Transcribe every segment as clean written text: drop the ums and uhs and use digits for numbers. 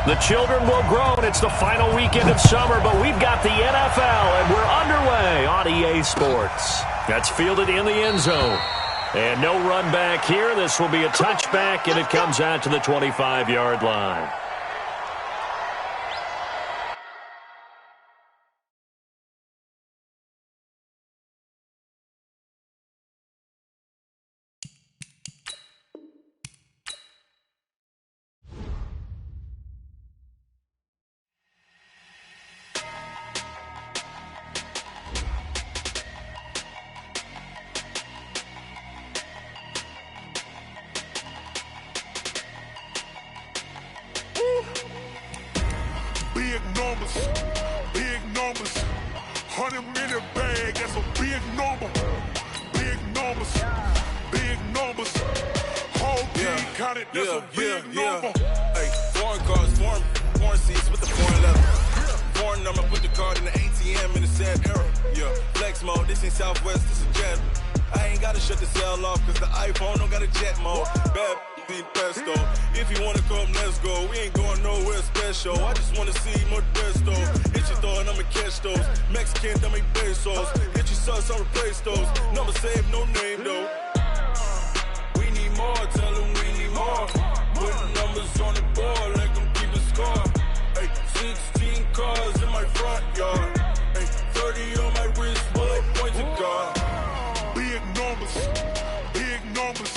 The children will grow, and it's the final weekend of summer, but we've got the NFL, and we're underway on EA Sports. That's fielded in the end zone. And no run back here. This will be a touchback, and it comes out to the 25-yard line. Big numbers, 100-minute bag, that's a big number. Big numbers, whole team counted, that's a big number. Hey, foreign cars, foreign seats with the foreign leather. Foreign number, put the card in the ATM in the sad era. Yeah, flex mode, this ain't Southwest, this is Jet. I ain't gotta shut the cell off, cause the iPhone don't got a jet mode. Bad be pesto. If you wanna come, let's go. We ain't going nowhere special. I just wanna see more Modesto. Hit your thought, I'ma catch those. Mexican, dummy pesos. Hit your sauce, I'll replace those. Number saved, no name though. We need more, tell them we need more. Putting numbers on the board, let them keep a score. Hey, 16 cars in my front yard. Hey, 30 on my wrist, bullet point to God. Big numbers,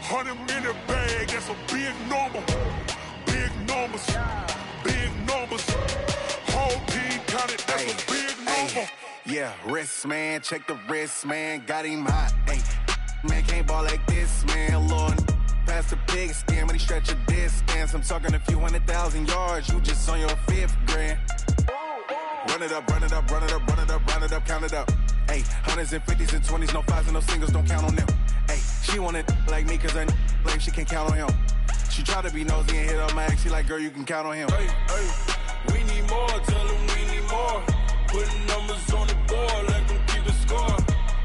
100-minute bag, that's a big number. Big numbers, whole team counted, that's a big number. Yeah, wrist man, check the wrist man, got him hot. Hey, man can't ball like this, man. Lord, past the pig skin, but he stretch a distance. I'm talking a few 100,000 yards, you just on your 5th grand. Run it up, count it up. Hey, hundreds and 50s and 20s, no 5s and no singles, don't count on them. Hey, she want it like me, cause her like she can't count on him. She try to be nosy and hit her max, she like, girl, you can count on him. Hey, we need more, tell them we need more. Putting numbers on the board, let them keep a score.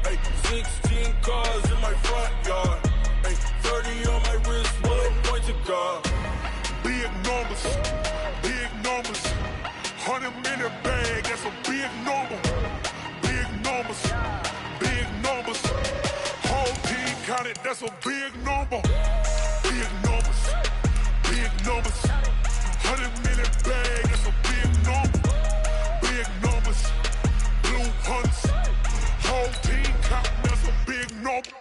Hey, 16 cars in my front yard. Hey, 30 on my wrist, bullet point to God. Big numbers, 100-minute bag, that's a big number. Big numbers, whole team counted, that's a big number. Big numbers, 100-minute bag, that's a big number. Big numbers, blue hunts, whole team counting, that's a big number.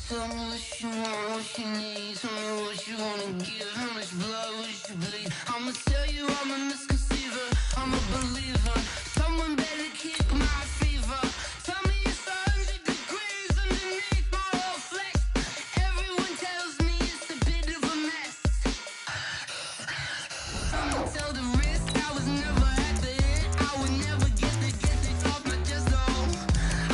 Tell me what you want, what you need. Tell me what you wanna give. How much blood would you bleed? I'ma tell you I'm a misconceiver. I'm a believer. Someone better kick my fever. Tell me it's 100 degrees underneath my whole flex. Everyone tells me it's a bit of a mess. I'ma tell the risk I was never at the end. I would never get the off my chest though.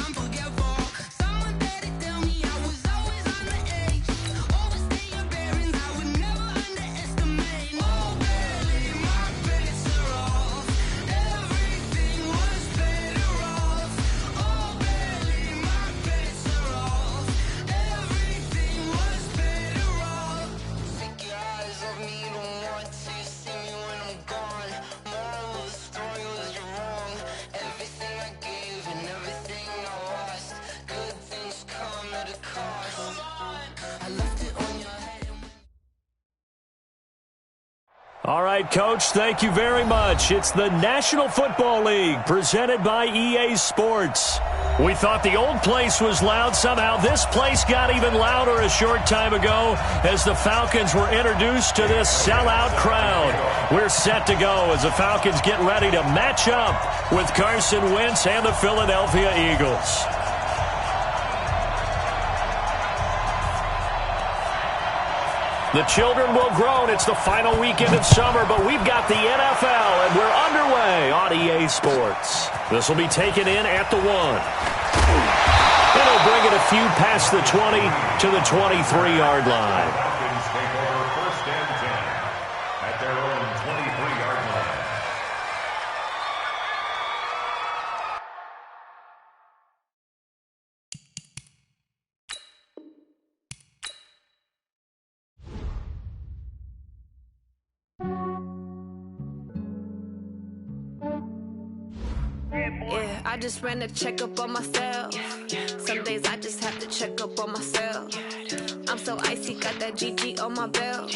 I'm forgetful. Someone better tell me I was always on the edge. Overstay your bearings, I would never underestimate. Oh baby, my credits are off. Everything was better off. Oh baby, my credits are off. Everything was better off. Take your eyes off me, don't want to see me when I'm gone. Moral of the story was you're wrong. Everything I gave and everything I lost. Good things come at a cost. I left it on your head and All right, Coach, thank you very much. It's the National Football League presented by EA Sports. We thought the old place was loud. Somehow this place got even louder a short time ago as the Falcons were introduced to this sellout crowd. We're set to go as the Falcons get ready to match up with Carson Wentz and the Philadelphia Eagles. The children will grow, and it's the final weekend of summer, but we've got the NFL, and we're underway on EA Sports. This will be taken in at the 1. And he'll bring it a few past the 20 to the 23-yard line. Falcons take over 1st and 10 at their own 23-yard line. I just ran a checkup on myself. Some days I just have to check up on myself. I'm so icy, got that GG on my belt.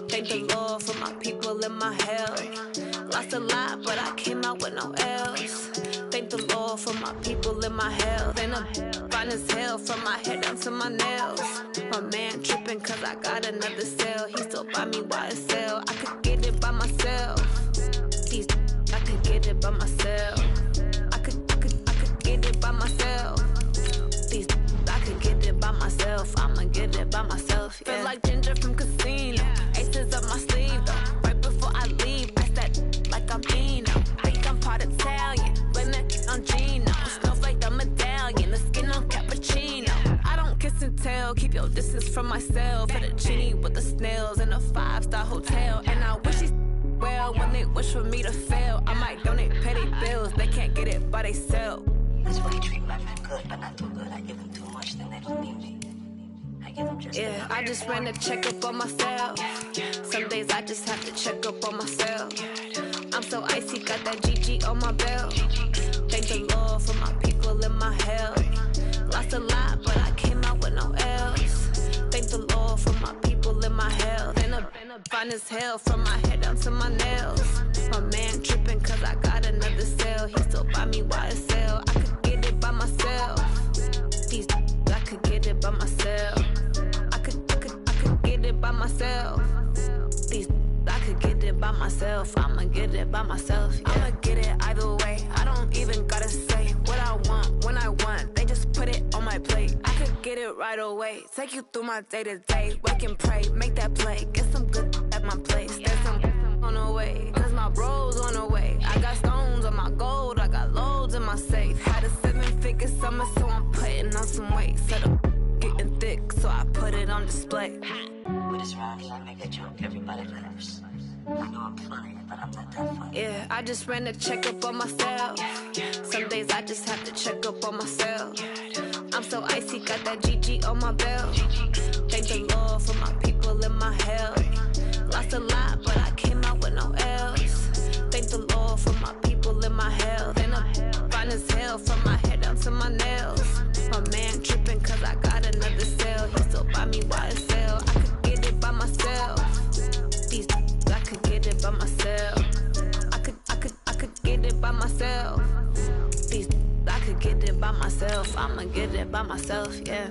Thank the Lord for my people in my health. Lost a lot, but I came out with no L's. Thank the Lord for my people in my health. And I'm fine as hell from my head down to my nails. My man tripping cause I got another cell. He still buy me YSL. I could get it by myself. These I could get it by myself. I could get it by myself. These I could get it by myself. I'ma get it by myself. Yeah. Feel like Ginger from Casino. Aces up my sleeve though. Right before I leave, pass that like I'm Eno. Think I'm part Italian, blame that on Gino. Snowflake the medallion, the skin on cappuccino. I don't kiss and tell, keep your distance from myself. Put a genie with the snails in a 5-star hotel. And I wish he's well when they wish for me to fail. I might donate petty bills, they can't get it by themselves. That's why you treat my friend good, but not too good. I give them too much, then they don't need me. I give them just yeah, I just ran a checkup on myself. Some days I just have to check up on myself. I'm so icy, got that GG on my belt. Thank the Lord for my people in my health. Lost a lot, but I came out with no L's. Thank the Lord for my people in my health. And I'm fine as hell from my head down to my nails. My man tripping cause I got another cell. He still buy me YSL. I could get it by myself. These I could get it by myself. I could get it by myself. These I could get it by myself. I'ma get it by myself. Yeah. I'ma get it either way. I don't even gotta say what I want when I want. They just put it on my plate. I could get it right away. Take you through my day to day. Wake and pray, make that play. Get some good at my place. There's some on the way. Cause my bro's on the way. I got stones on my gold. I got loads in my safe. Had a 7-figure summer, so I'm putting on some weight. Set up getting thick, so I put it on display. with this round here, I make a joke, everybody laughs. I know I'm funny, but I'm not that funny. Yeah, I just ran a checkup on myself. Some days I just have to check up on myself. I'm so icy, got that GG on my belt. Thank the Lord for my people in my health. Lost a lot, but I came out with no L's. Thank the Lord for my people in my health. And I'm fine as hell from my head down to my nails. My man tripping cause I got another cell. He still buy me YSL. I could get it by myself. These I could get it by myself. I could get it by myself. These I could get it by myself. I'ma get it by myself, yeah.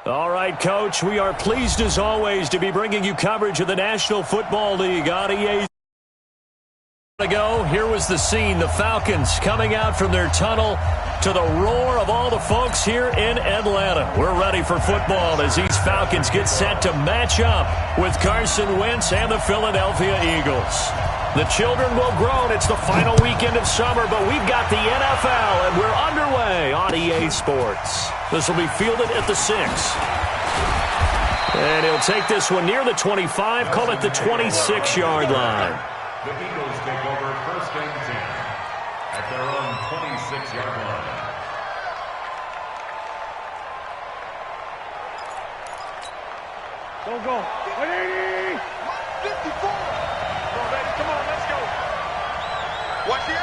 All right, Coach, we are pleased as always to be bringing you coverage of the National Football League on EA. Here was the scene, the Falcons coming out from their tunnel to the roar of all the folks here in Atlanta. We're ready for football as these Falcons get set to match up with Carson Wentz and the Philadelphia Eagles. The children will grow, and it's the final weekend of summer, but we've got the NFL, and we're underway on EA Sports. This will be fielded at the 6. And he'll take this one near the 25, call it the 26-yard line. The Eagles take over first and 10 at their own 26-yard line. Go. 180! 54! Come on, let's go. Watch the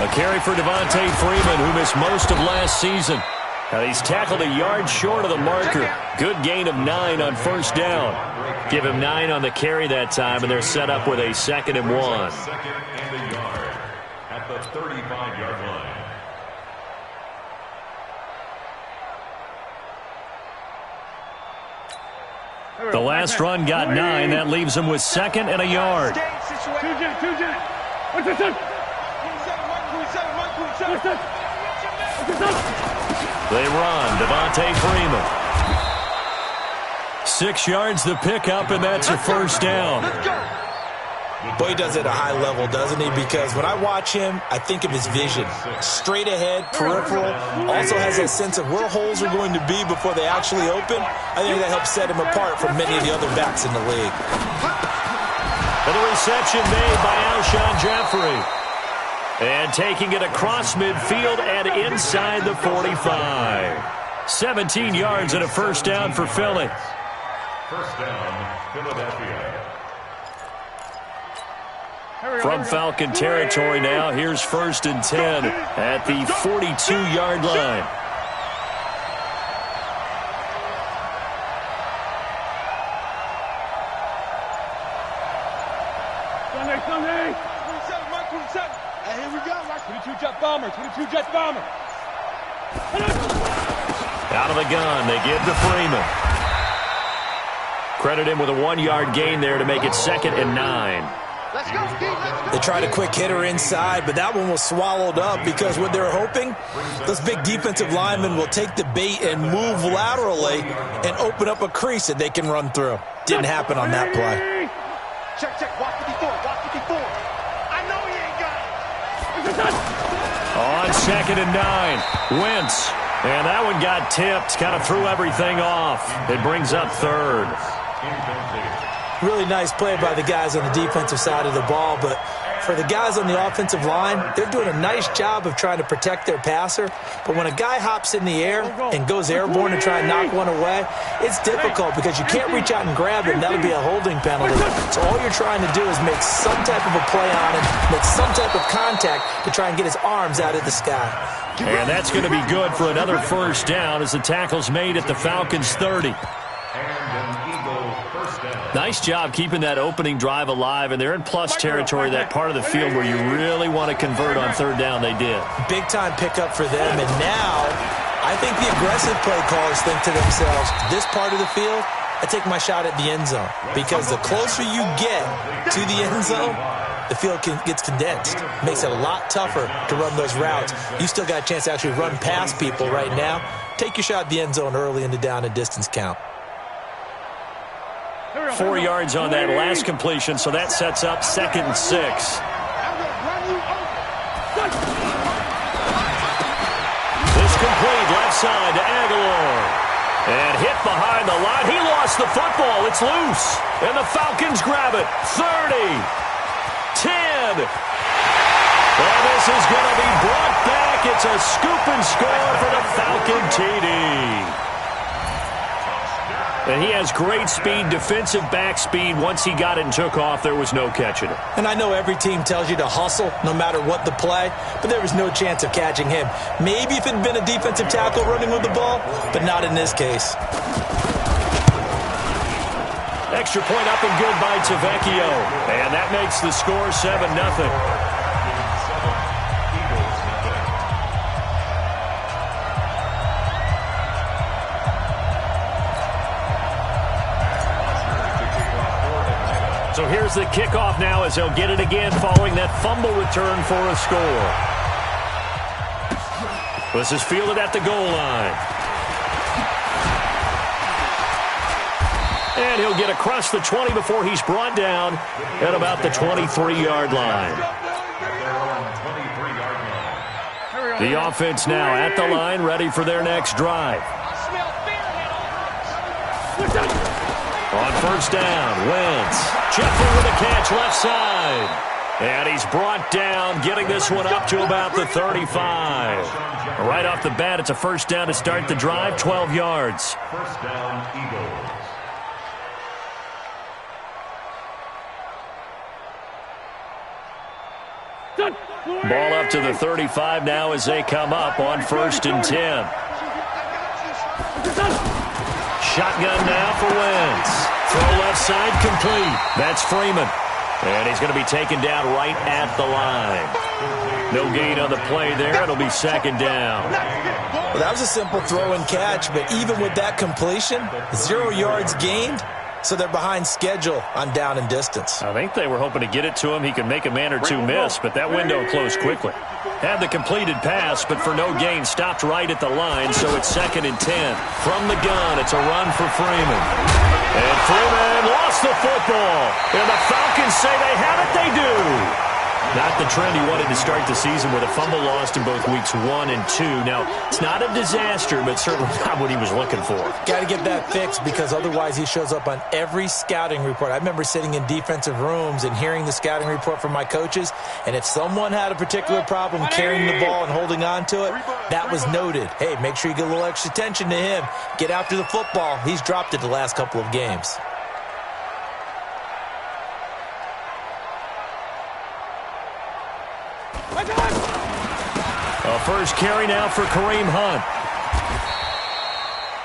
A carry for Devontae Freeman, who missed most of last season. Now he's tackled a yard short of the marker. Good gain of 9 on first down. Give him 9 on the carry that time, and they're set up with a 2nd and 1. Second and a yard at the 35-yard line. The last run got 9. That leaves him with 2nd and a yard. Two jet. What's this? They run. Devontae Freeman. 6 yards the pickup, and that's a first down. Boy, he does it at a high level, doesn't he? Because when I watch him, I think of his vision. Straight ahead, peripheral. Also has that sense of where holes are going to be before they actually open. I think that helps set him apart from many of the other backs in the league. And the reception made by Alshon Jeffrey. And taking it across midfield and inside the 45. 17 yards and a first down for Philly. First down, Philadelphia. From Falcon territory now, here's 1st and 10 at the 42-yard line. Sunday. 27, Mark 27. And here we go, Mark. 22 jet bomber, 22 jet bomber. Out of the gun, they give to Freeman. Credit him with a 1-yard gain there to make it 2nd and 9. Let's go, Steve. Let's go. They tried a quick hitter inside, but that one was swallowed up because what they're hoping, those big defensive linemen will take the bait and move laterally and open up a crease that they can run through. Didn't happen on that play. Check, check. Watch 54. Watch 54. I know he ain't got it. On 2nd and 9, Wentz. And that one got tipped, kind of threw everything off. It brings up 3rd. Really nice play by the guys on the defensive side of the ball, but for the guys on the offensive line, they're doing a nice job of trying to protect their passer. But when a guy hops in the air and goes airborne to try and knock one away, it's difficult because you can't reach out and grab him. That'll be a holding penalty. So all you're trying to do is make some type of a play on him, make some type of contact to try and get his arms out of the sky. And that's going to be good for another first down as the tackle's made at the Falcons' 30. Nice job keeping that opening drive alive, and they're in plus territory, that part of the field where you really want to convert on 3rd down. They did. Big-time pickup for them, and now I think the aggressive play callers think to themselves, this part of the field, I take my shot at the end zone, because the closer you get to the end zone, the field gets condensed. Makes it a lot tougher to run those routes. You still got a chance to actually run past people right now. Take your shot at the end zone early in the down and distance count. 4 yards on that last completion, so that sets up 2nd and 6. This complete left side to Aguilar. And hit behind the line. He lost the football. It's loose. And the Falcons grab it. 30. 10. And this is going to be brought back. It's a scoop and score for the Falcon TD. And he has great speed, defensive back speed. Once he got it and took off, there was no catching it. And I know every team tells you to hustle no matter what the play, but there was no chance of catching him. Maybe if it had been a defensive tackle running with the ball, but not in this case. Extra point up and good by Tavecchio. And that makes the score 7-0. So here's the kickoff now as they'll get it again following that fumble return for a score. This is fielded at the goal line. And he'll get across the 20 before he's brought down at about the 23-yard line. The offense now at the line, ready for their next drive. On 1st down, Wentz. Jeffrey with a catch left side. And he's brought down, getting this one up to about the 35. Right off the bat, it's a 1st down to start the drive, 12 yards. 1st down, Eagles. Ball up to the 35 now as they come up on 1st and 10. Shotgun now for Wentz. Throw left side complete. That's Freeman. And he's going to be taken down right at the line. No gain on the play there. It'll be 2nd down. Well, that was a simple throw and catch, but even with that completion, 0 yards gained, so they're behind schedule on down and distance. I think they were hoping to get it to him. He could make a man or two miss, but that window closed quickly. Had the completed pass, but for no gain, stopped right at the line, so it's 2nd and 10. From the gun, it's a run for Freeman. And Freeman lost the football. And the Falcons say they have it, they do. Not the trend he wanted to start the season with a fumble lost in both weeks 1 and 2. Now, it's not a disaster, but certainly not what he was looking for. Got to get that fixed because otherwise he shows up on every scouting report. I remember sitting in defensive rooms and hearing the scouting report from my coaches, and if someone had a particular problem carrying the ball and holding on to it, that was noted. Hey, make sure you get a little extra attention to him. Get after the football. He's dropped it the last couple of games. A first carry now for Kareem Hunt.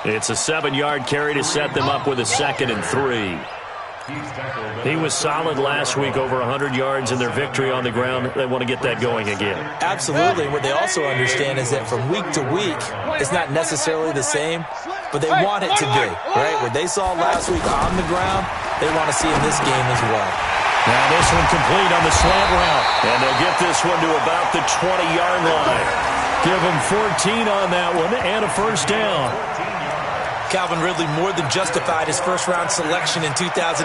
It's a 7-yard carry to set them up with a 2nd and 3. He was solid last week, over 100 yards in their victory on the ground. They want to get that going again. Absolutely. What they also understand is that from week to week, it's not necessarily the same, but they want it to be, right? What they saw last week on the ground, they want to see in this game as well. Now this one complete on the slant route. And they'll get this one to about the 20-yard line. Give them 14 on that one and a first down. Calvin Ridley more than justified his first-round selection in 2018.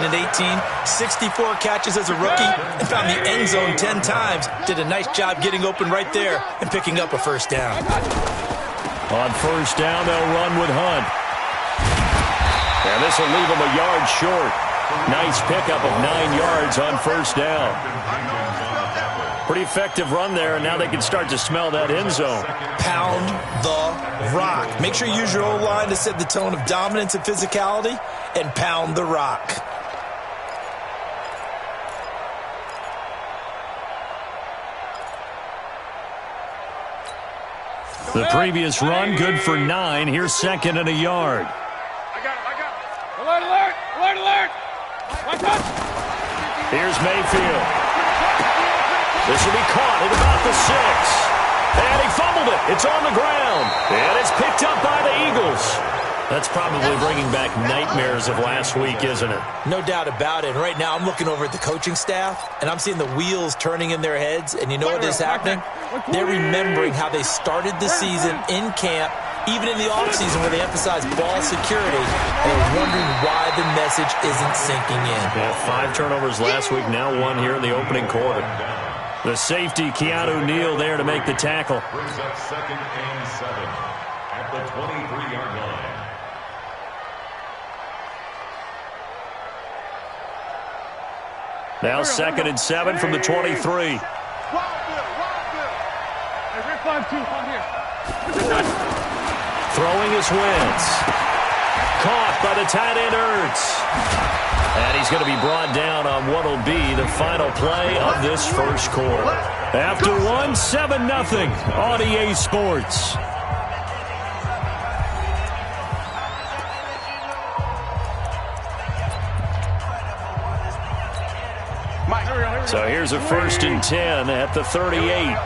64 catches as a rookie and found the end zone 10 times. Did a nice job getting open right there and picking up a first down. On first down, they'll run with Hunt. And this will leave him a yard short. Nice pickup of 9 yards on first down. Pretty effective run there, and now they can start to smell that end zone. Pound the rock. Make sure you use your O-line to set the tone of dominance and physicality, and pound the rock. The previous run, good for 9. Here's 2nd and a yard. I got it. Alert, alert, alert, alert. Watch out. Here's Mayfield. This will be caught at about the 6. And he fumbled it. It's on the ground. And it's picked up by the Eagles. That's probably bringing back nightmares of last week, isn't it? No doubt about it. Right now I'm looking over at the coaching staff, and I'm seeing the wheels turning in their heads. And you know what is happening? They're remembering how they started the season in camp, even in the offseason where they emphasized ball security, and they're wondering why the message isn't sinking in. Yeah, 5 turnovers last week, now 1 here in the opening quarter. The safety, Keanu Neal, there to make the tackle. Brings up 2nd and 7 at the 23-yard line. Now 2nd and 7 from the 23. Hey, we're 5-2, here. Throwing his Wentz. Caught by the tight end Ertz. And he's going to be brought down on what will be the final play of this first quarter. After 1, 7-0 on EA Sports. So here's a 1st and 10 at the 38.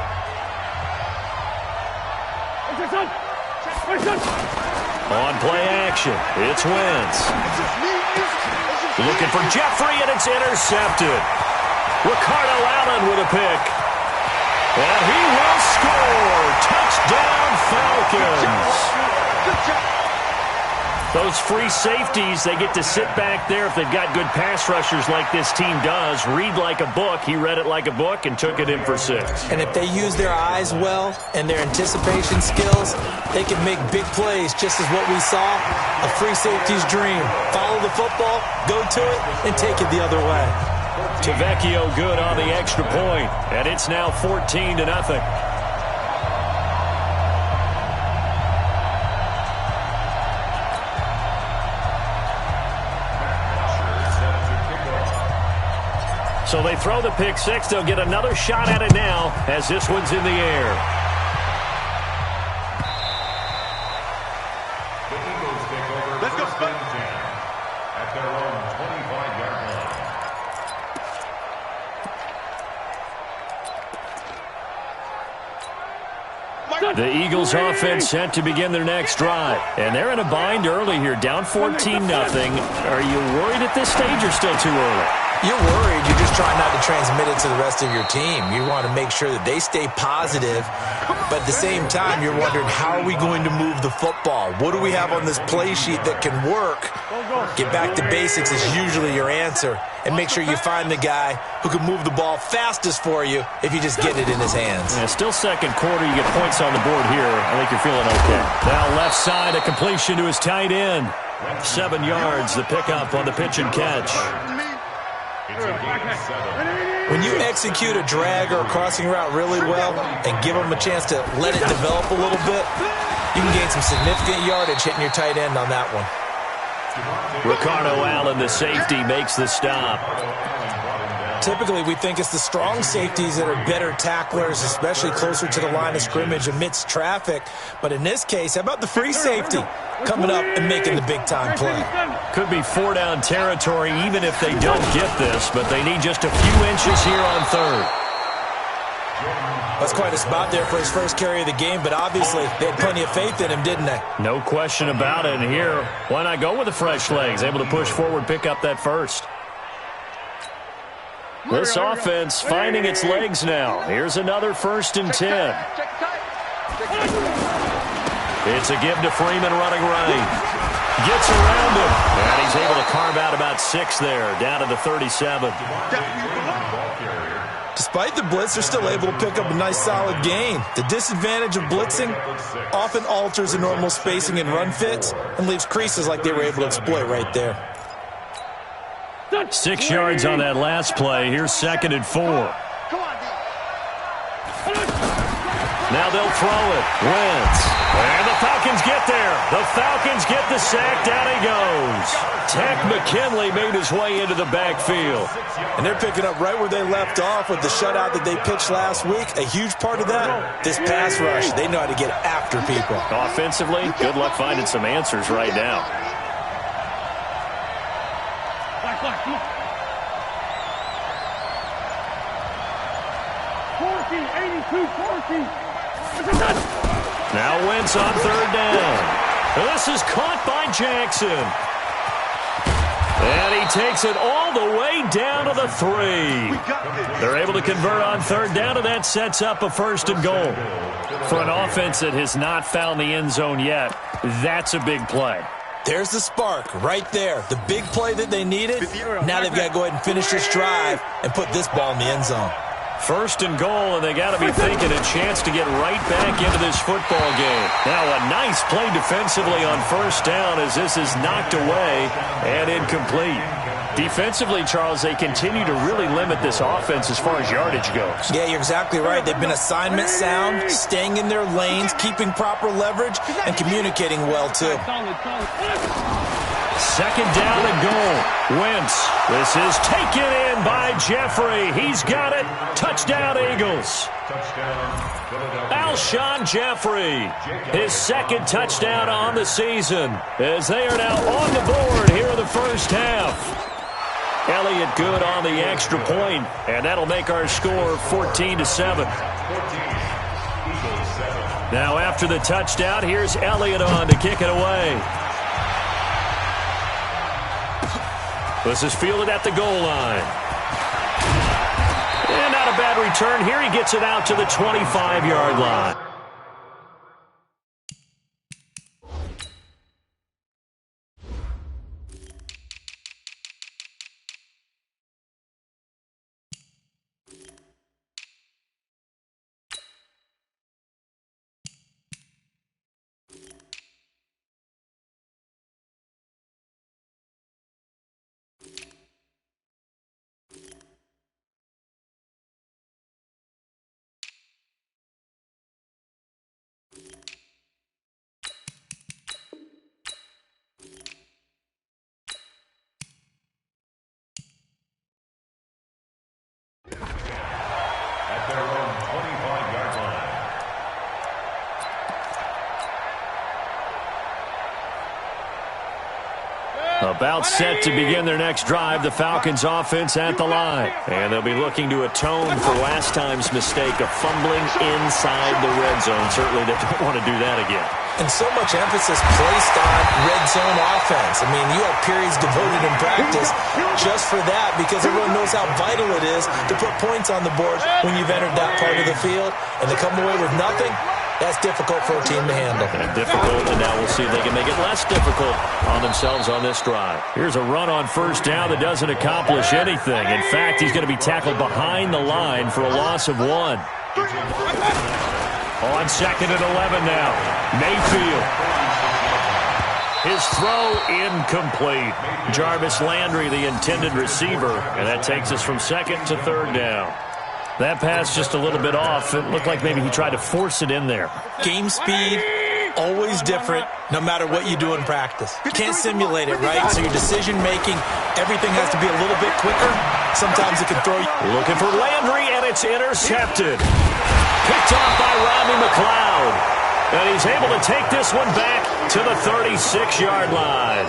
On play action, it's Wentz. Looking for Jeffrey, and it's intercepted. Ricardo Allen with a pick. And he will score. Touchdown, Falcons. Those free safeties, they get to sit back there if they've got good pass rushers like this team does. Read like a book. He read it like a book and took it in for 6. And if they use their eyes well and their anticipation skills, they can make big plays, just as what we saw, a free safety's dream. Follow the football, go to it, and take it the other way. Tavecchio good on the extra point, and it's now 14-0. So they throw the pick 6. They'll get another shot at it now as this one's in the air. The Eagles take over first and 10 at their own 25-yard line. The Eagles offense set to begin their next drive. And they're in a bind early here, down 14-0. Are you worried at this stage or still too early? You're worried. You're just trying not to transmit it to the rest of your team. You want to make sure that they stay positive, but at the same time, you're wondering, how are we going to move the football? What do we have on this play sheet that can work? Get back to basics is usually your answer, and make sure you find the guy who can move the ball fastest for you if you just get it in his hands. Yeah, still second quarter. You get points on the board here. I think you're feeling okay. Now left side, a completion to his tight end. 7 yards, the pickup on the pitch and catch. When you execute a drag or a crossing route really well and give them a chance to let it develop a little bit, you can gain some significant yardage hitting your tight end on that one. Ricardo Allen, the safety, makes the stop. Typically, we think it's the strong safeties that are better tacklers, especially closer to the line of scrimmage amidst traffic. But in this case, how about the free safety coming up and making the big-time play? Could be 4-down territory even if they don't get this, but they need just a few inches here on third. That's quite a spot there for his first carry of the game, but obviously they had plenty of faith in him, didn't they? No question about it. And here, why not go with the fresh legs? Able to push forward, pick up that first. This offense finding its legs now. Here's another 1st and 10. It's a give to Freeman running right. Gets around him. And he's able to carve out about 6 there, down to the 37. Despite the blitz, they're still able to pick up a nice solid gain. The disadvantage of blitzing often alters the normal spacing and run fits and leaves creases like they were able to exploit right there. 6 yards on that last play. Here's 2nd and 4. Now they'll throw it. Wentz. And the Falcons get there. The Falcons get the sack. Down he goes. Tech McKinley made his way into the backfield. And they're picking up right where they left off with the shutout that they pitched last week. A huge part of that, this pass rush. They know how to get after people. Offensively, good luck finding some answers right now. Now Wentz on 3rd down. This is caught by Jackson. And he takes it all the way down to the 3. They're able to convert on 3rd down, and that sets up a 1st and goal. For an offense that has not found the end zone yet, that's a big play. There's the spark right there. The big play that they needed. Now they've got to go ahead and finish this drive and put this ball in the end zone. 1st and goal, and they got to be thinking a chance to get right back into this football game. Now a nice play defensively on 1st down as this is knocked away and incomplete. Defensively, Charles, they continue to really limit this offense as far as yardage goes. Yeah, you're exactly right. They've been assignment sound, staying in their lanes, keeping proper leverage, and communicating well, too. 2nd down and goal. Wentz. This is taken in by Jeffrey. He's got it. Touchdown, Eagles. Alshon Jeffrey. His 2nd touchdown on the season as they are now on the board here in the first half. Elliott good on the extra point, and that'll make our score 14-7. Now after the touchdown, here's Elliott on to kick it away. This is fielded at the goal line. And not a bad return. Here he gets it out to the 25-yard line. About set to begin their next drive, the Falcons offense at the line. And they'll be looking to atone for last time's mistake of fumbling inside the red zone. Certainly they don't want to do that again. And so much emphasis placed on red zone offense. I mean, you have periods devoted in practice just for that because everyone knows how vital it is to put points on the board when you've entered that part of the field. And to come away with nothing, that's difficult for a team to handle. And difficult, and now we'll see if they can make it less difficult on themselves on this drive. Here's a run on first down that doesn't accomplish anything. In fact, he's going to be tackled behind the line for a loss of 1. On 2nd and 11 now. Mayfield. His throw incomplete. Jarvis Landry, the intended receiver, and that takes us from 2nd to 3rd down. That pass just a little bit off. It looked like maybe he tried to force it in there. Game speed, always different, no matter what you do in practice. You can't simulate it, right? So your decision-making, everything has to be a little bit quicker. Sometimes it can throw you. Looking for Landry, and it's intercepted. Picked off by Robbie McLeod. And he's able to take this one back to the 36-yard line.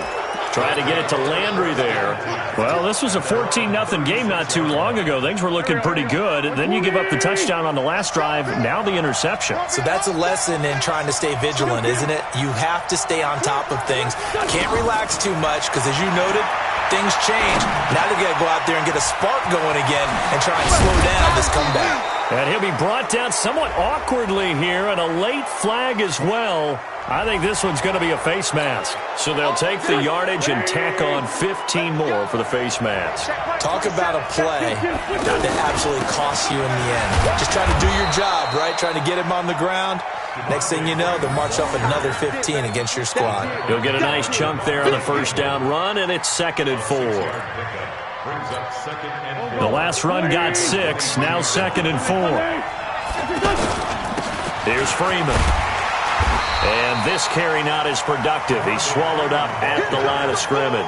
Trying to get it to Landry there. Well, this was a 14-0 game not too long ago. Things were looking pretty good. Then you give up the touchdown on the last drive. Now the interception. So that's a lesson in trying to stay vigilant, isn't it? You have to stay on top of things. Can't relax too much because, as you noted, things change. Now they've got to go out there and get a spark going again and try and slow down this comeback. And he'll be brought down somewhat awkwardly here, and a late flag as well. I think this one's going to be a face mask. So they'll take the yardage and tack on 15 more for the face mask. Talk about a play that absolutely costs you in the end. Just trying to do your job, right? Trying to get him on the ground. Next thing you know, they'll march up another 15 against your squad. He'll get a nice chunk there on the first down run, and it's 2nd and 4. The last run got 6, now 2nd and 4. Here's Freeman. And this carry not as productive. He's swallowed up at the line of scrimmage.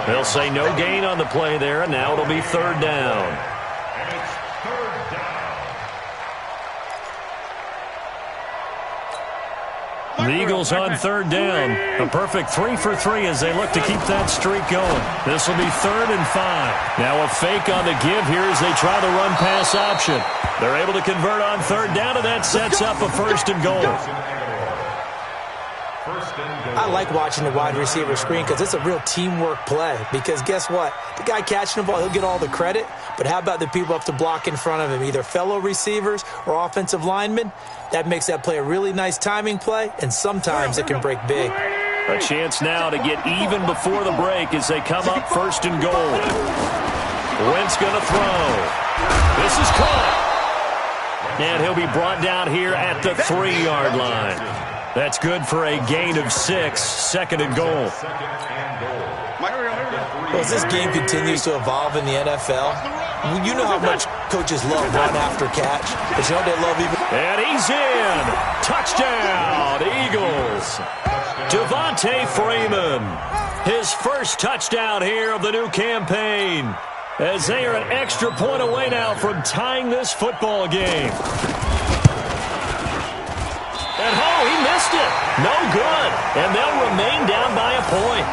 They'll say no gain on the play there, and now it'll be 3rd down. The Eagles on 3rd down. A perfect 3 for 3 as they look to keep that streak going. This will be 3rd and 5. Now a fake on the give here as they try the run-pass option. They're able to convert on 3rd down, and that sets up a 1st and goal. I like watching the wide receiver screen because it's a real teamwork play. Because guess what? The guy catching the ball, he'll get all the credit. But how about the people up to block in front of him, either fellow receivers or offensive linemen? That makes that play a really nice timing play, and sometimes it can break big. A chance now to get even before the break as they come up 1st and goal. Wentz going to throw. This is caught. And he'll be brought down here at the 3-yard line. That's good for a gain of 6, 2nd and goal. Well, as this game continues to evolve in the NFL, you know how much coaches love run after catch. But you know they love even... And he's in. Touchdown, Eagles. Devontae Freeman. His first touchdown here of the new campaign. As they are an extra point away now from tying this football game. And he missed it. No good. And they'll remain down by a point.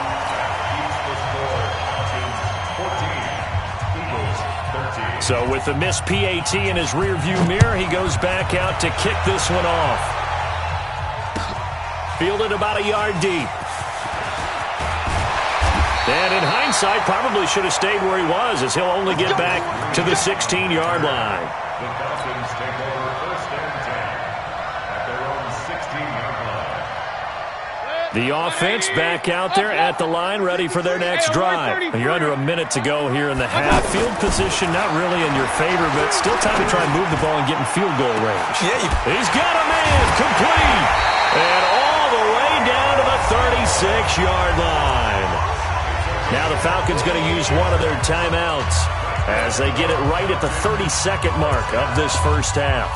So with the missed PAT in his rearview mirror, he goes back out to kick this one off. Fielded about a yard deep. And in hindsight, probably should have stayed where he was, as he'll only get back to the 16-yard line. The Falcons take over 1st and 10 at their own 16-yard line. The offense back out there at the line, ready for their next drive. You're under a minute to go here in the half. Field position not really in your favor, but still time to try and move the ball and get in field goal range. He's got a man, complete, and all the way down to the 36-yard line. Now the Falcons going to use one of their timeouts as they get it right at the 32nd mark of this first half.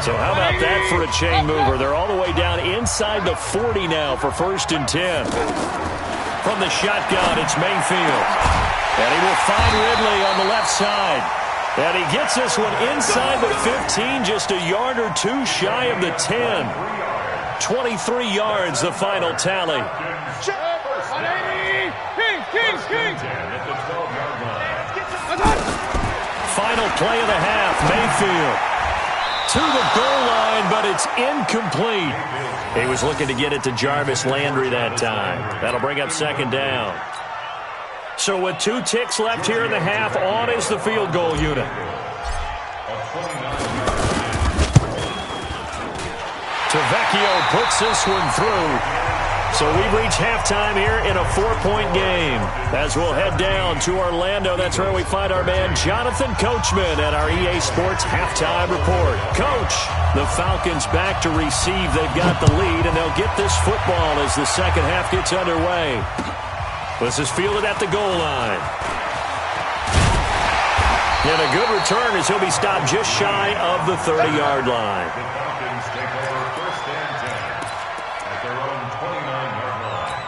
So how about that for a chain mover? They're all the way down inside the 40 now for 1st and 10. From the shotgun, it's Mayfield. And he will find Ridley on the left side. And he gets this one inside the 15, just a yard or two shy of the 10. 23 yards, the final tally. King. Final play of the half, Mayfield to the goal line, but it's incomplete. He was looking to get it to Jarvis Landry that time. That'll bring up second down. So with 2 ticks left here in the half, on is the field goal unit. Tavecchio puts this one through. So we've reached halftime here in a 4-point game. As we'll head down to Orlando, that's where we find our man Jonathan Coachman at our EA Sports Halftime Report. Coach, the Falcons back to receive. They've got the lead, and they'll get this football as the second half gets underway. This is fielded at the goal line. And a good return as he'll be stopped just shy of the 30-yard line. The Falcons take over first and 10 at their own 29-yard line.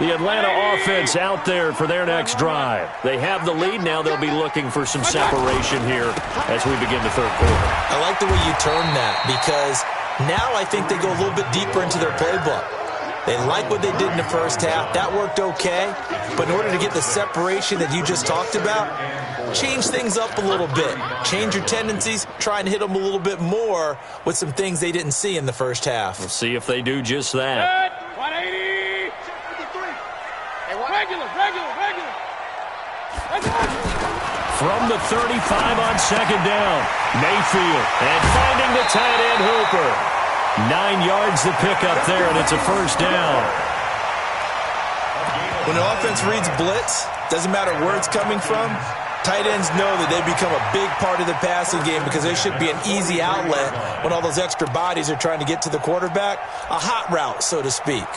The Atlanta offense out there for their next drive. They have the lead now. They'll be looking for some separation here as we begin the third quarter. I like the way you term that, because now I think they go a little bit deeper into their playbook. They like what they did in the first half. That worked okay. But in order to get the separation that you just talked about, change things up a little bit. Change your tendencies. Try and hit them a little bit more with some things they didn't see in the first half. We'll see if they do just that. 180. Regular. From the 35 on second down, Mayfield. And finding the tight end Hooper. 9 yards to pick up there, and it's a first down. When the offense reads blitz, doesn't matter where it's coming from, tight ends know that they become a big part of the passing game because they should be an easy outlet when all those extra bodies are trying to get to the quarterback. A hot route, so to speak.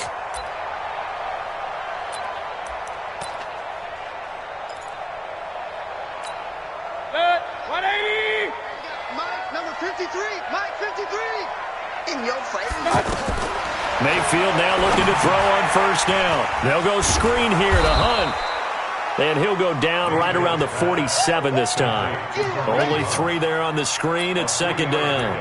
Good. 180. Mike, number 53. Mike, 53. In your face. Mayfield now looking to throw on first down. They'll go screen here to Hunt. And he'll go down right around the 47 this time. Only 3 there on the screen at second down.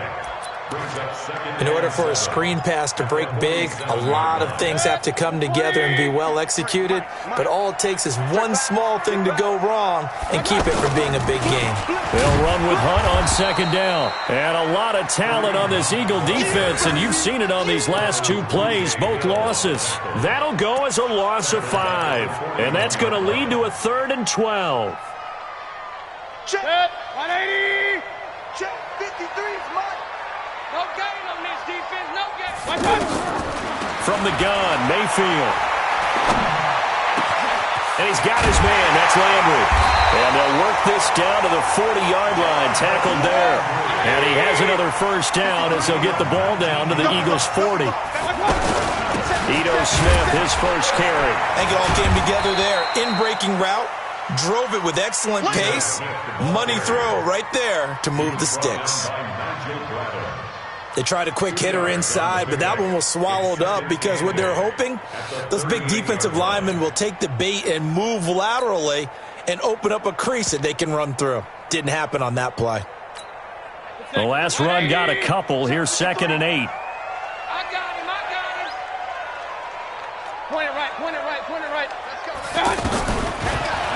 In order for a screen pass to break big, a lot of things have to come together and be well executed. But all it takes is one small thing to go wrong and keep it from being a big game. They'll run with Hunt on second down. And a lot of talent on this Eagle defense, and you've seen it on these last 2 plays, both losses. That'll go as a loss of 5. And that's going to lead to a 3rd and 12. Check. 180. Check 53's Mike. No gain on this defense. No gain. Watch out. From the gun, Mayfield. And he's got his man. That's Landry. And they'll work this down to the 40-yard line. Tackled there. And he has another first down as they'll get the ball down to the Eagles' 40. Ito Smith, his first carry. I think it all came together there. In-breaking route. Drove it with excellent pace. Money throw right there to move the sticks. They tried a quick hitter inside, but that one was swallowed up because what they're hoping, those big defensive linemen will take the bait and move laterally and open up a crease that they can run through. Didn't happen on that play. The last run got a couple. Here's 2nd and 8. I got him. Point it right. Let's go.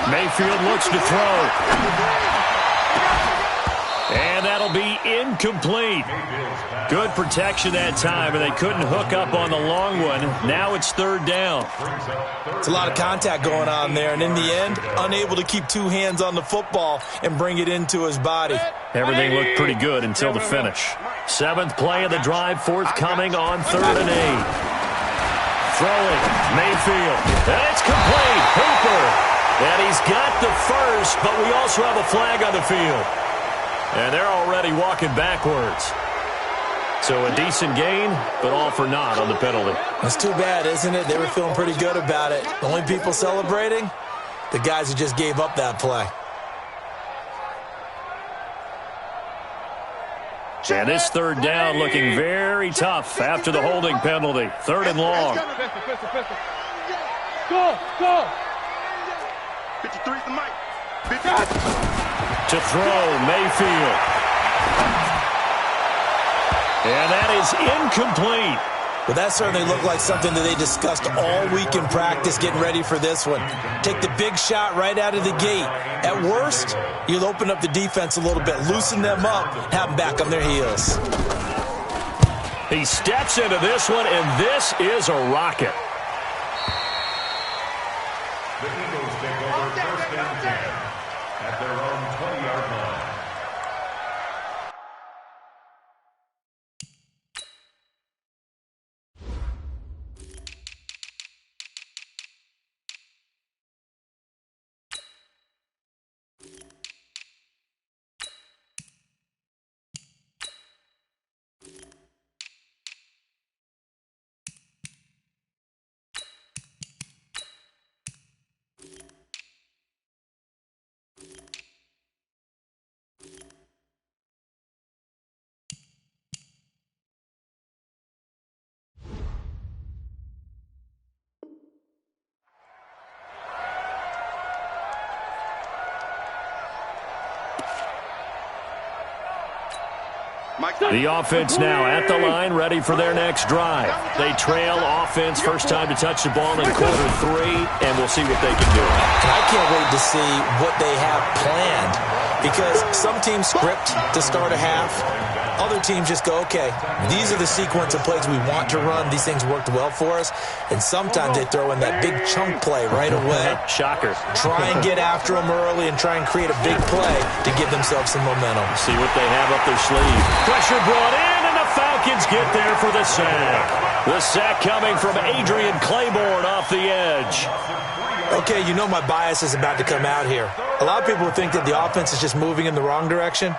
Mayfield looks to throw. And that'll be incomplete. Good protection that time, and they couldn't hook up on the long one. Now it's 3rd down. It's a lot of contact going on there, and in the end, unable to keep 2 hands on the football and bring it into his body. Everything looked pretty good until the finish. 7th play of the drive, forthcoming on 3rd and 8. Throwing, Mayfield. And it's complete. Hooper. And he's got the first, but we also have a flag on the field. And they're already walking backwards. So a decent gain, but all for naught on the penalty. That's too bad, isn't it? They were feeling pretty good about it. The only people celebrating, the guys who just gave up that play. And this 3rd down looking very tough after the holding penalty. 3rd and long. Pistol. Go. 53's the mic. To throw, Mayfield. And that is incomplete. Well, that certainly looked like something that they discussed all week in practice getting ready for this one. Take the big shot right out of the gate. At worst, you'll open up the defense a little bit, loosen them up, have them back on their heels. He steps into this one, and this is a rocket. The Eagles take over first and 10 at their own 20-yard line. The offense now at the line, ready for their next drive. They trail offense, first time to touch the ball in quarter 3, and we'll see what they can do. And I can't wait to see what they have planned, because some teams script to start a half. Other teams just go, okay, these are the sequence of plays we want to run. These things worked well for us. And sometimes they throw in that big chunk play right away. Shocker. Try and get after them early and try and create a big play to give themselves some momentum. See what they have up their sleeve. Pressure brought in, and the Falcons get there for the sack. The sack coming from Adrian Claiborne off the edge. Okay, you know my bias is about to come out here. A lot of people think that the offense is just moving in the wrong direction.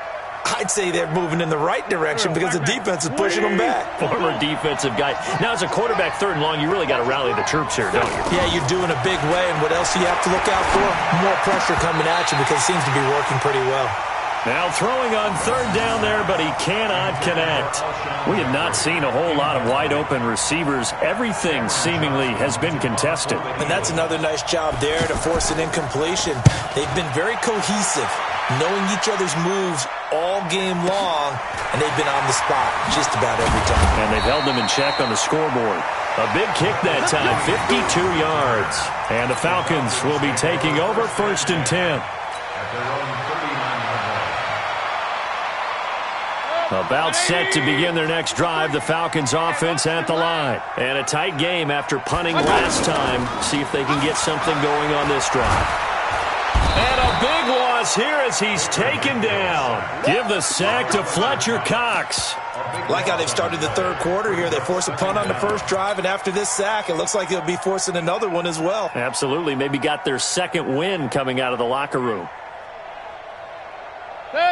I'd say they're moving in the right direction because the defense is pushing them back. Former defensive guy. Now, as a quarterback, 3rd and long, you really got to rally the troops here, don't you? Yeah, you're doing a big way, and what else do you have to look out for? More pressure coming at you because it seems to be working pretty well. Now throwing on 3rd down there, but he cannot connect. We have not seen a whole lot of wide-open receivers. Everything seemingly has been contested. And that's another nice job there to force an incompletion. They've been very cohesive, knowing each other's moves all game long, and they've been on the spot just about every time. And they've held them in check on the scoreboard. A big kick that time, 52 yards. And the Falcons will be taking over 1st and 10. About set to begin their next drive, the Falcons offense at the line. And a tight game after punting last time. See if they can get something going on this drive. And a big loss here as he's taken down. Give the sack to Fletcher Cox. Like how they've started the 3rd quarter here. They force a punt on the first drive, and after this sack, it looks like they'll be forcing another one as well. Absolutely. Maybe got their 2nd win coming out of the locker room.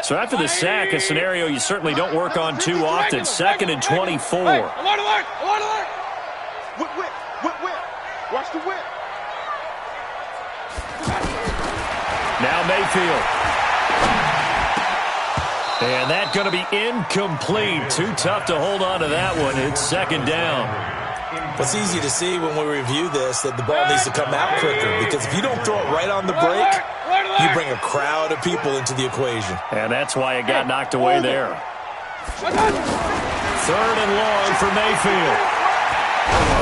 So after the sack, a scenario you certainly don't work on too often. 2nd and 24. Alert, alert, alert. Whip. Watch the whip. Now Mayfield. And that's going to be incomplete. Too tough to hold on to that one. It's 2nd down. It's easy to see when we review this that the ball needs to come out quicker, because if you don't throw it right on the break, you bring a crowd of people into the equation. And that's why it got knocked away there. 3rd and long for Mayfield.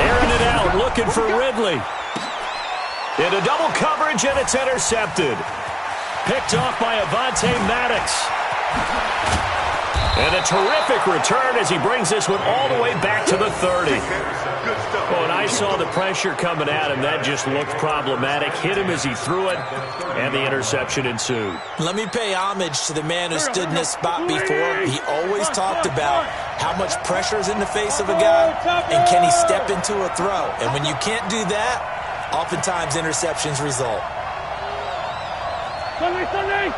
Airing it out, looking for Ridley. Into double coverage, and it's intercepted. Picked off by Avonte Maddox. And a terrific return as he brings this one all the way back to the 30. When I saw the pressure coming at him, that just looked problematic. Hit him as he threw it, and the interception ensued. Let me pay homage to the man who stood in this spot before. He always talked about how much pressure is in the face of a guy, and can he step into a throw. And when you can't do that, oftentimes interceptions result. Sunday.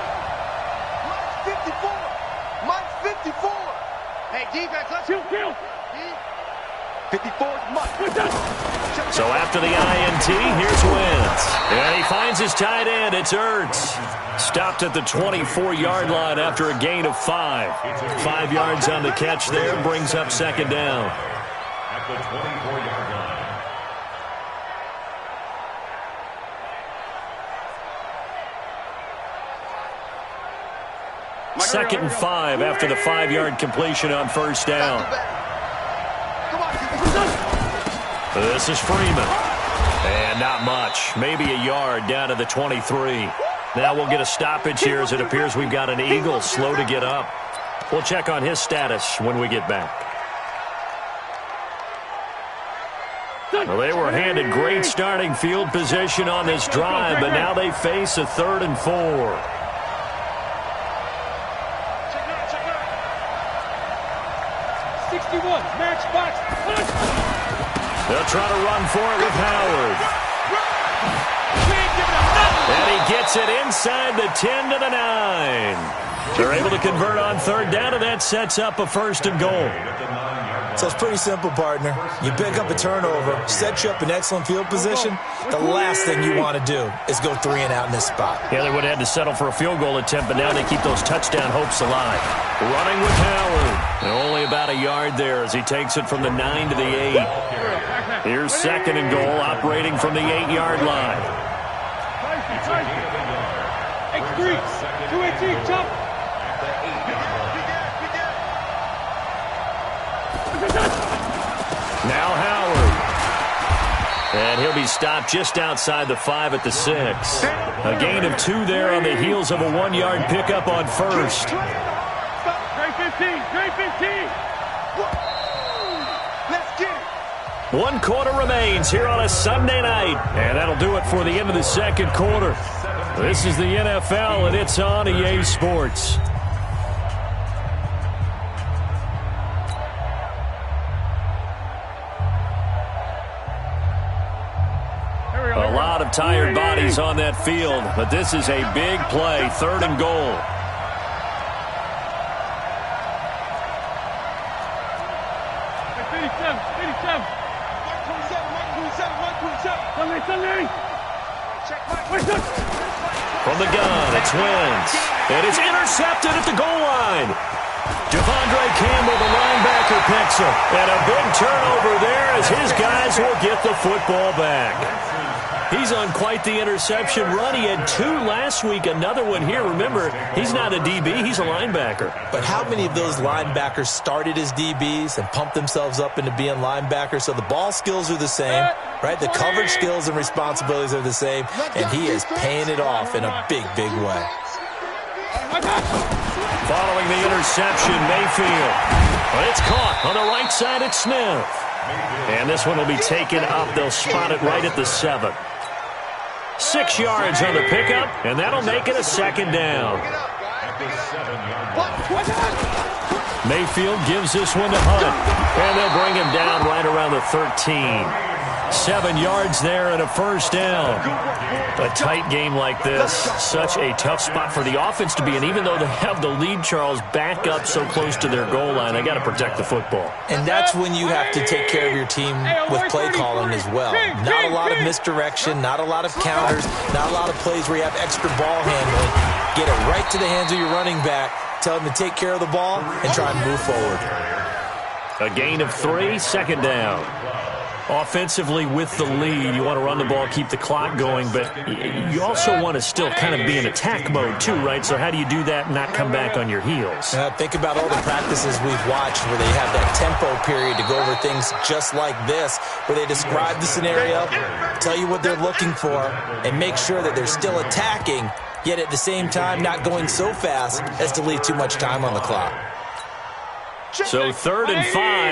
Mike 54. Hey, defense, let's kill. 54 is Mike. So after the INT, here's Wentz. And he finds his tight end. It's Ertz. Stopped at the 24-yard line after a gain of 5. 5 yards on the catch there, brings up 2nd down. At the 24-yard line. 2nd and 5 after the 5-yard completion on first down. This is Freeman. And not much. Maybe a yard down to the 23. Now we'll get a stoppage here as it appears we've got an Eagle slow to get up. We'll check on his status when we get back. Well, they were handed great starting field position on this drive, but now they face a 3rd and 4. They'll try to run for it with Howard. And he gets it inside the 10 to the 9. They're able to convert on 3rd down, and that sets up a 1st and goal. So it's pretty simple, partner. You pick up a turnover, set you up in excellent field position. The last thing you want to do is go 3 and out in this spot. Yeah, they would have had to settle for a field goal attempt, but now they keep those touchdown hopes alive. Running with Howard. And only about a yard there as he takes it from the 9 to the 8. Here's 2nd and goal, operating from the 8-yard line. X3, 218, jump. Now Howard. And he'll be stopped just outside the 5 at the 6. A gain of 2 there on the heels of a 1-yard pickup on first. Trey 15, Trey 15. Let's get it. 1 quarter remains here on a Sunday night. And that'll do it for the end of the 2nd quarter. This is the NFL, and it's on EA Sports. A lot of tired bodies on that field, but this is a big play, 3rd and goal. From the gun, it's Wentz. And it's intercepted at the goal line. Devondre Campbell, the linebacker, picks him. And a big turnover there as his guys will get the football back. He's on quite the interception run. He had 2 last week, another one here. Remember, he's not a DB, he's a linebacker. But how many of those linebackers started as DBs and pumped themselves up into being linebackers? So the ball skills are the same, right? The coverage skills and responsibilities are the same, and he is paying it off in a big, big way. Following the interception, Mayfield. But it's caught on the right side at Smith. And this one will be taken up. They'll spot it right at the 7. 6 yards on the pickup, and that'll make it a 2nd down. Mayfield gives this one to Hunt, and they'll bring him down right around the 13. 7 yards there and a 1st down. A tight game like this, such a tough spot for the offense to be in. Even though they have the lead, Charles, back up so close to their goal line, they got to protect the football. And that's when you have to take care of your team with play calling as well. Not a lot of misdirection, not a lot of counters, not a lot of plays where you have extra ball handling. Get it right to the hands of your running back, tell him to take care of the ball, and try and move forward. A gain of 3, 2nd down. Offensively with the lead, you want to run the ball, keep the clock going, but you also want to still kind of be in attack mode too, right? So how do you do that and not come back on your heels? Think about all the practices we've watched where they have that tempo period to go over things just like this, where they describe the scenario, tell you what they're looking for, and make sure that they're still attacking, yet at the same time not going so fast as to leave too much time on the clock. So 3rd and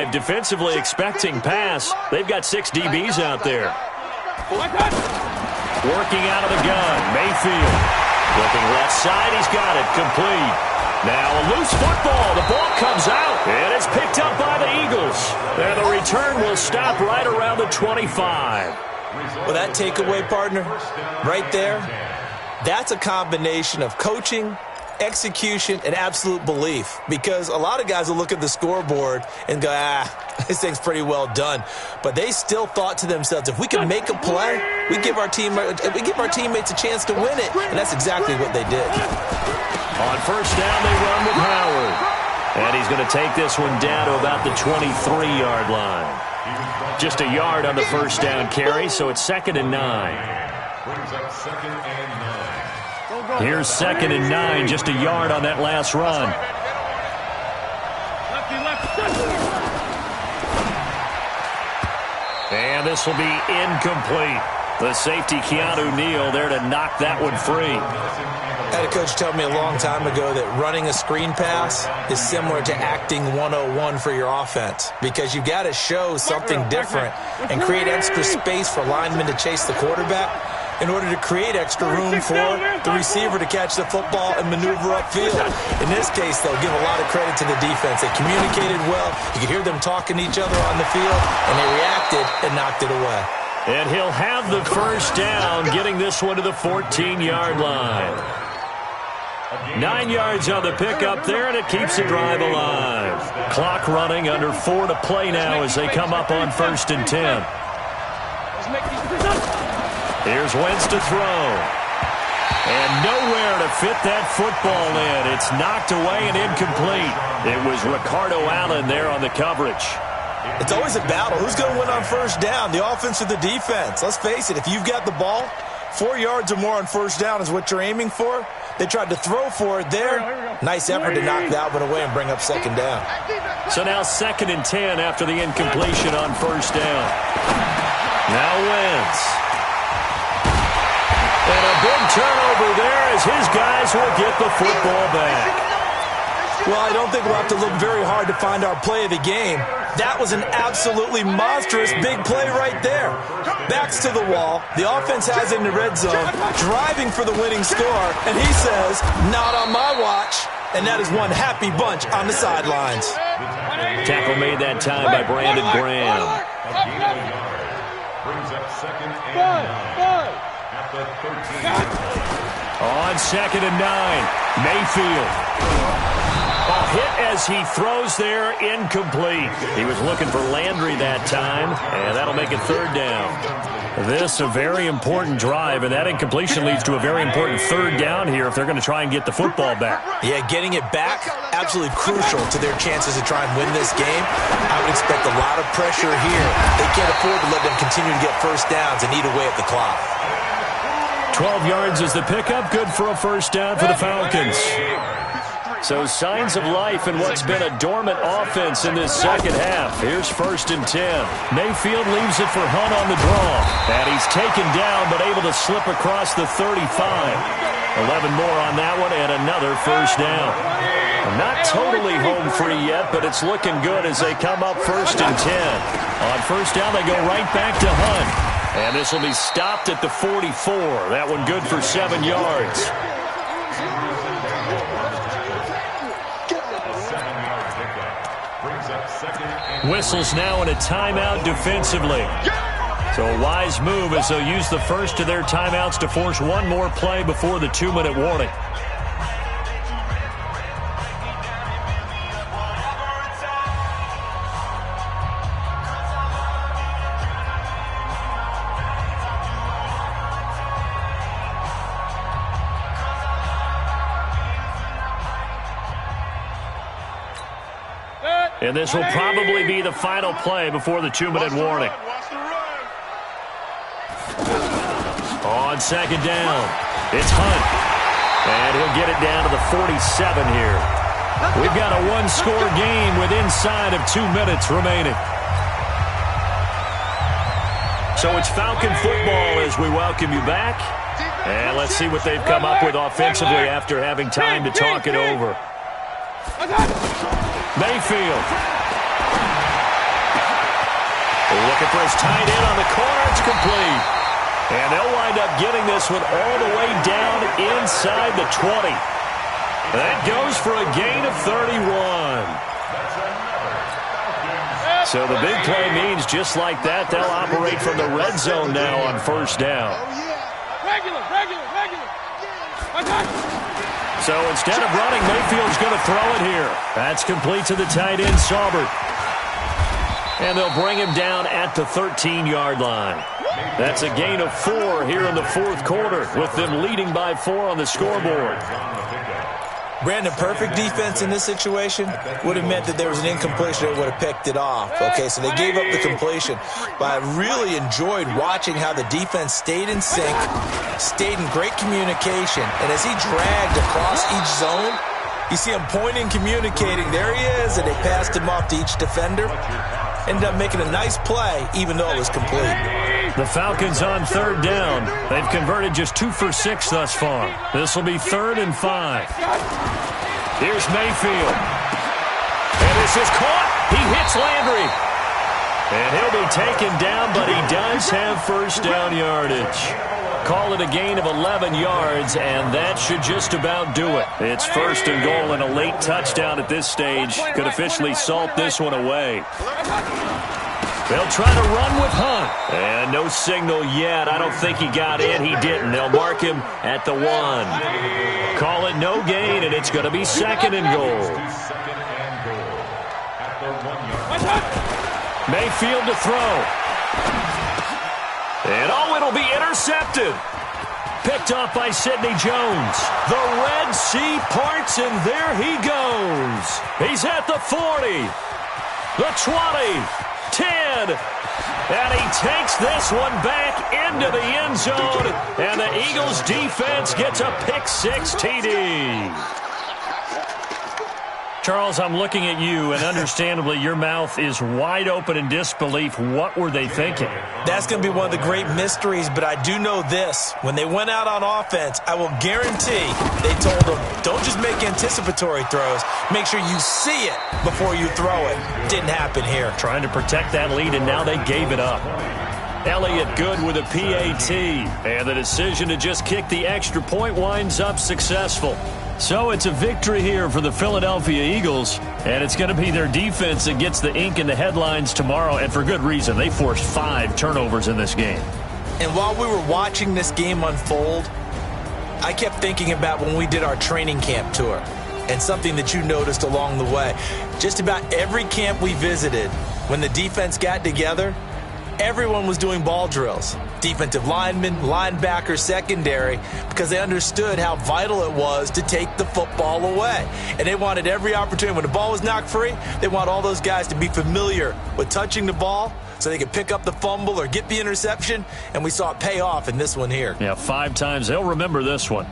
5, defensively expecting pass. They've got 6 DBs out there. Working out of the gun, Mayfield. Looking left side, he's got it, complete. Now a loose football, the ball comes out, and it's picked up by the Eagles. And the return will stop right around the 25. Well, that takeaway, partner, right there, that's a combination of coaching, execution, and absolute belief, because a lot of guys will look at the scoreboard and go, this thing's pretty well done, but they still thought to themselves, if we can make a play, we give our teammates a chance to win it, and that's exactly what they did. On first down, they run with Howard, and he's going to take this one down to about the 23-yard line. Just a yard on the first down carry, so it's 2nd and 9. Brings up 2nd and 9. Here's 2nd and 9, just a yard on that last run. And this will be incomplete. The safety, Keanu Neal, there to knock that one free. I had a coach tell me a long time ago that running a screen pass is similar to acting 101 for your offense, because you've got to show something different and create extra space for linemen to chase the quarterback in order to create extra room for the receiver to catch the football and maneuver upfield. In this case, they'll give a lot of credit to the defense. They communicated well. You could hear them talking to each other on the field, and they reacted and knocked it away. And he'll have the first down, getting this one to the 14-yard line. 9 yards on the pickup there, and it keeps the drive alive. Clock running, under 4 to play now as they come up on 1st and 10. Here's Wentz to throw. And nowhere to fit that football in. It's knocked away and incomplete. It was Ricardo Allen there on the coverage. It's always a battle. Who's going to win on 1st down, the offense or the defense? Let's face it, if you've got the ball, 4 yards or more on 1st down is what you're aiming for. They tried to throw for it there. Nice effort to knock that one away and bring up 2nd down. So now 2nd and 10 after the incompletion on 1st down. Now Wentz. And a big turnover there as his guys will get the football back. Well, I don't think we'll have to look very hard to find our play of the game. That was an absolutely monstrous big play right there. Backs to the wall. The offense has it in the red zone, driving for the winning score, and he says, not on my watch. And that is one happy bunch on the sidelines. Tackle made that time by Brandon Graham. Brings up 2nd and 9 at the 13. On 2nd and 9, Mayfield. A hit as he throws there, incomplete. He was looking for Landry that time, and that'll make it 3rd down. This a very important drive, and that incompletion leads to a very important 3rd down here if they're going to try and get the football back. Yeah, getting it back, absolutely crucial to their chances to try and win this game. I would expect a lot of pressure here. They can't afford to let them continue to get 1st downs and eat away at the clock. 12 yards is the pickup, good for a 1st down for the Falcons. So signs of life in what's been a dormant offense in this 2nd half. Here's 1st and 10. Mayfield leaves it for Hunt on the draw. And he's taken down but able to slip across the 35. 11 more on that one and another 1st down. Not totally home free yet, but it's looking good as they come up 1st and 10. On 1st down, they go right back to Hunt. And this will be stopped at the 44. That one good for 7 yards. Whistles now in a timeout defensively. So a wise move as they'll use the first of their timeouts to force one more play before the 2-minute warning. And this will probably be the final play before the 2-minute warning. On 2nd down, it's Hunt. And he'll get it down to the 47 here. We've got a one-score game with inside of 2 minutes remaining. So it's Falcon football as we welcome you back. And let's see what they've come up with offensively after having time to talk it over. Mayfield. Looking for his tight end on the corner. It's complete. And they'll wind up getting this one all the way down inside the 20. That goes for a gain of 31. So the big play means just like that, they'll operate from the red zone now on 1st down. Regular. So instead of running, Mayfield's going to throw it here. That's complete to the tight end, Saubert. And they'll bring him down at the 13-yard line. That's a gain of 4 here in the 4th quarter, with them leading by 4 on the scoreboard. Brandon, perfect defense in this situation would have meant that there was an incompletion that would have picked it off. Okay, so they gave up the completion. But I really enjoyed watching how the defense stayed in sync, stayed in great communication, and as he dragged across each zone, you see him pointing, communicating. There he is, and they passed him off to each defender. Ended up making a nice play, even though it was complete. The Falcons on third down. They've converted just 2 for 6 thus far. This will be 3rd and 5. Here's Mayfield. And this is caught. He hits Landry. And he'll be taken down, but he does have first down yardage. Call it a gain of 11 yards, and that should just about do it. It's 1st and goal, and a late touchdown at this stage could officially salt this one away. They'll try to run with Hunt. And no signal yet. I don't think he got in. He didn't. They'll mark him at the 1. Call it no gain, and it's going to be 2nd and goal. Mayfield to throw. And it'll be intercepted. Picked off by Sidney Jones. The Red Sea parts, and there he goes. He's at the 40, the 20, 10, and he takes this one back into the end zone, and the Eagles defense gets a pick-6 TD. Charles, I'm looking at you, and understandably, your mouth is wide open in disbelief. What were they thinking? That's going to be one of the great mysteries, but I do know this. When they went out on offense, I will guarantee they told them, don't just make anticipatory throws. Make sure you see it before you throw it. Didn't happen here. Trying to protect that lead, and now they gave it up. Elliott good with a PAT, and the decision to just kick the extra point winds up successful. So it's a victory here for the Philadelphia Eagles, and it's going to be their defense that gets the ink in the headlines tomorrow, and for good reason. They forced 5 turnovers in this game. And while we were watching this game unfold, I kept thinking about when we did our training camp tour, and something that you noticed along the way. Just about every camp we visited, when the defense got together, everyone was doing ball drills. Defensive linemen, linebackers, secondary, because they understood how vital it was to take the football away. And they wanted every opportunity. When the ball was knocked free, they want all those guys to be familiar with touching the ball so they could pick up the fumble or get the interception. And we saw it pay off in this one here. Yeah, 5 times. They'll remember this one.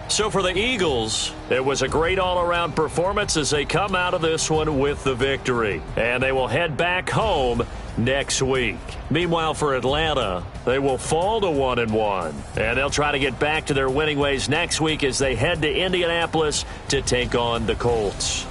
So for the Eagles, it was a great all-around performance as they come out of this one with the victory. And they will head back home next week. Meanwhile, for Atlanta, they will fall to 1-1. And they'll try to get back to their winning ways next week as they head to Indianapolis to take on the Colts.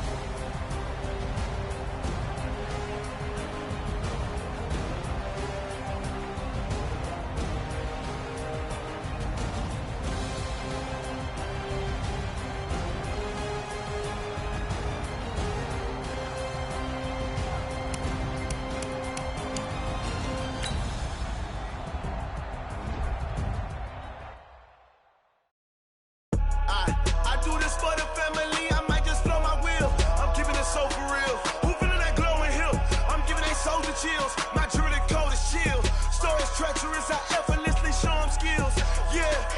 Yeah,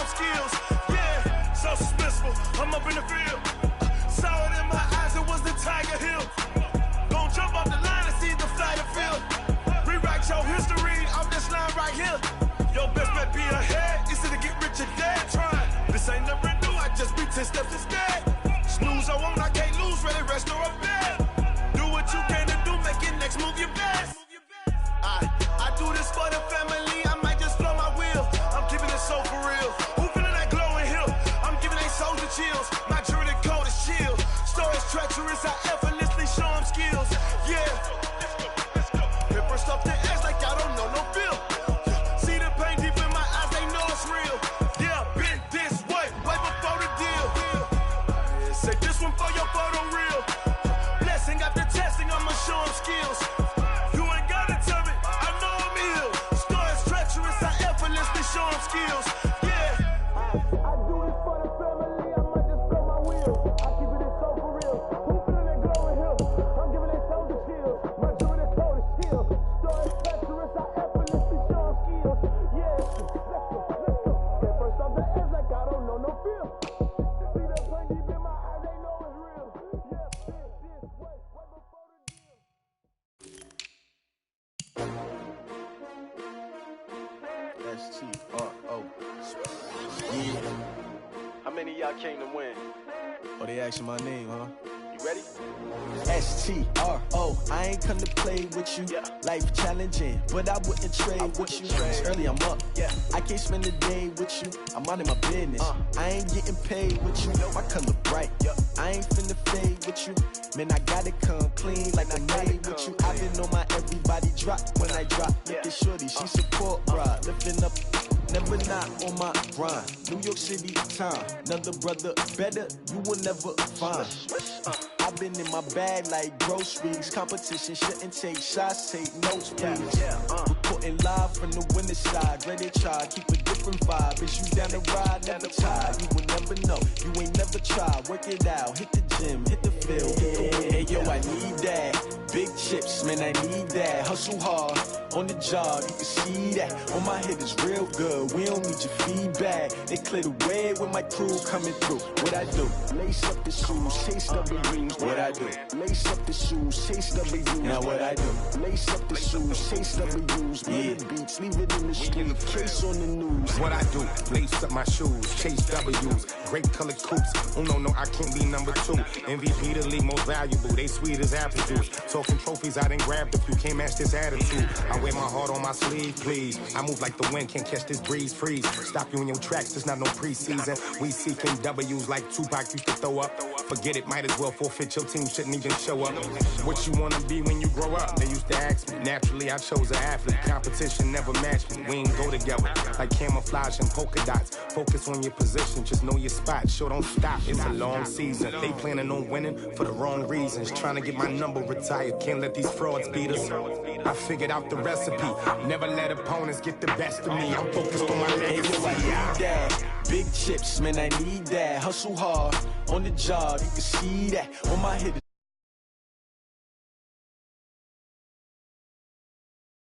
skills. Yeah, so suspenseful. I'm up in the field. Saw it in my eyes, it was the Tiger Hill. Gon' jump off the line and see the fly the field. Rewrite your history off this line right here. Your best bet be ahead, easy to get rich or dead. Try. This ain't never new, I just be 10 steps instead. Snooze, I won't, I can't lose, ready, rest or a bed. Do what you can to do, make it next move your best. I do this for the family, I might just blow my wheel. I'm keeping it so for real. Who feeling that glowing hill? I'm giving they souls the chills. My jewelry code is chill. Stories treacherous, I effortlessly show them skills. Yeah. Hit first off the edge like I don't know no feel. See the pain deep in my eyes, they know it's real. Yeah, been this way before the deal. Say this one for your photo reel. Blessing after testing, I'ma show them skills. You ain't gotta tell me, I know I'm ill. Stories treacherous, I effortlessly show them skills. Yeah. I do this for the family, I might just blow my wheel. I keep it so for real. Who feeling that glowing hill? I'm giving they souls the chills. My jewelry code is chill. Stories treacherous, I effortlessly show them skills. Yeah. Let's go. Get first off the edge like I don't know no feel. See that pain deep in my eyes, they know it's real. Yeah, this way before the deal. S-T-R-O. Yeah. How many of y'all came to win? Oh, they asking my name, huh? You ready? S-T-R-O. I ain't come to play with you. Yeah. Life challenging, but I wouldn't trade with you. It's early, I'm up. Yeah. I can't spend a day with you. I'm minding my business. I ain't getting paid with you. My color bright. Yeah. I ain't finna fade with you. Man, I gotta come clean like I made with you. I've been on my everybody drop when I drop. Look at shorty, she support ride. Lifting up, never not on my grind. New York City time, another brother better, you will never find. I've been in my bag like groceries. Competition shouldn't take shots, take notes, please. Reporting live from the winning side. Ready to try, keep a different vibe. Is you down the ride, never tired. You will never know, you ain't never tried. Work it out, hit the gym, hit the field, hit the win. Hey yo, I need that. Big chips, man, I need that. Hustle hard, on the job, you can see that. On my head is real good, we don't need your feedback. They clear the way with my crew coming through. What I do? Lace up the shoes, chase W's. What I do? Lace up the shoes, chase W's. Now what I do? Lace up the shoes, chase W's. Yeah, beats, leave it in the street, case on the news. What I do? Lace up my shoes, chase W's. Great colored coops. Oh no, I can't be number 2. MVP the league most valuable. They sweet as apple juice. Talking trophies, I done grabbed a few. Can't match this attitude. I wear my heart on my sleeve, please. I move like the wind, can't catch this breeze. Freeze. Stop you in your tracks. There's not no preseason. We seeking W's like Tupac used to throw up. Forget it, might as well forfeit. Your team shouldn't even show up. What you wanna be when you grow up? They used to ask me. Naturally, I chose an athlete. Competition never matched me. We ain't go together like camouflage and polka dots. Focus on your position, just know your spot. Sure, don't stop. It's a long season. They planning on winning for the wrong reasons. Trying to get my number retired. Can't let these frauds beat us. I figured out the recipe. Never let opponents get the best of me. I'm focused on my legacy. I need that. Big chips, man, I need that. Hustle hard, on the job, you can see that. On my head